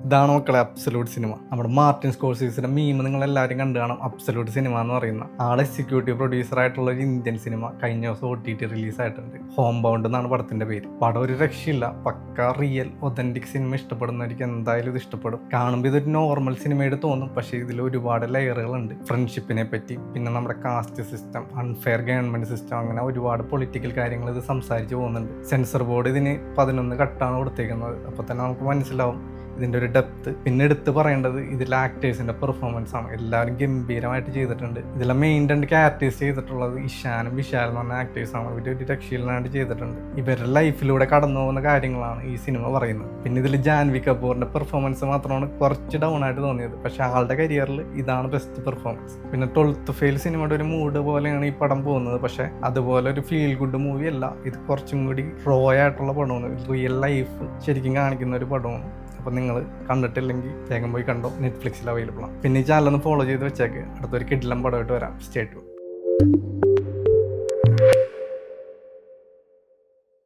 ഇതാണ് മക്കളെ absolute cinema. നമ്മുടെ മാർട്ടിൻ സ്കോർസീസിന്റെ മീം നിങ്ങൾ എല്ലാവരും കണ്ടു കാണും. അബ്സല്യൂട്ട് സിനിമ എന്ന് പറയുന്ന ആളെ എക്സിക്യൂട്ടീവ് പ്രൊഡ്യൂസർ ആയിട്ടുള്ള ഒരു ഇന്ത്യൻ സിനിമ കഴിഞ്ഞ ദിവസം OTT റിലീസ് ആയിട്ടുണ്ട്. ഹോം ബൗണ്ട് എന്നാണ് പടത്തിന്റെ പേര്. പടം ഒരു രക്ഷയില്ല, പക്ക റിയൽ ഒതന്റിക് സിനിമ ഇഷ്ടപ്പെടുന്നവർക്ക് എന്തായാലും ഇത് ഇഷ്ടപ്പെടും. കാണുമ്പോൾ ഇതൊരു നോർമൽ സിനിമയായിട്ട് തോന്നും, പക്ഷേ ഇതിൽ ഒരുപാട് ലെയറുകളുണ്ട്. ഫ്രണ്ട്ഷിപ്പിനെ പറ്റി, പിന്നെ നമ്മുടെ caste system, unfair government system, അങ്ങനെ ഒരുപാട് പൊളിറ്റിക്കൽ കാര്യങ്ങൾ ഇത് സംസാരിച്ച് പോകുന്നുണ്ട്. സെൻസർ ബോർഡ് ഇതിന് 11 കട്ടാണ് കൊടുത്തേക്കുന്നത്. അപ്പോൾ തന്നെ നമുക്ക് മനസ്സിലാവും ഇതിൻ്റെ ഒരു ഡെപ്ത്. പിന്നെ എടുത്ത് പറയേണ്ടത് ഇതിലെ ആക്ടേഴ്സിന്റെ പെർഫോമൻസ് ആണ്. എല്ലാവരും ഗംഭീരമായിട്ട് ചെയ്തിട്ടുണ്ട്. ഇതിലെ മെയിൻ 2 ക്യാരക്ടേഴ്സ് ചെയ്തിട്ടുള്ളത് ഇഷാനും വിശാൽ എന്ന് പറഞ്ഞ ആക്ടേഴ്സാണ്. ഇവർ ഒരു രക്ഷയിലാണ്ട് ചെയ്തിട്ടുണ്ട്. ഇവരുടെ ലൈഫിലൂടെ കടന്നു പോകുന്ന കാര്യങ്ങളാണ് ഈ സിനിമ പറയുന്നത്. പിന്നെ ഇതിൽ ജാൻവി കപൂറിന്റെ പെർഫോമൻസ് മാത്രമാണ് കുറച്ച് ഡൗൺ ആയിട്ട് തോന്നിയത്, പക്ഷെ ആളുടെ കരിയറിൽ ഇതാണ് ബെസ്റ്റ് പെർഫോമൻസ്. പിന്നെ 12th ഫെയിൽ സിനിമയുടെ ഒരു മൂഡ് പോലെയാണ് ഈ പടം പോകുന്നത്, പക്ഷെ അതുപോലെ ഒരു ഫീൽ ഗുഡ് മൂവി അല്ല. ഇത് കുറച്ചും കൂടി റോ ആയിട്ടുള്ള പടമാണ്. റിയൽ ലൈഫ് ശരിക്കും കാണിക്കുന്ന ഒരു പടമാണ്. അപ്പോൾ നിങ്ങൾ കണ്ടിട്ടില്ലെങ്കിൽ വേഗം പോയി കണ്ടോ, നെറ്റ്ഫ്ലിക്സിൽ അവൈലബിൾ ആണ്. പിന്നെ ഈ ചാനലൊന്ന് ഫോളോ ചെയ്ത് വെച്ചേക്ക്. അടുത്തൊരു കിഡിലം പടമായിട്ട് വരാം. Stay tune.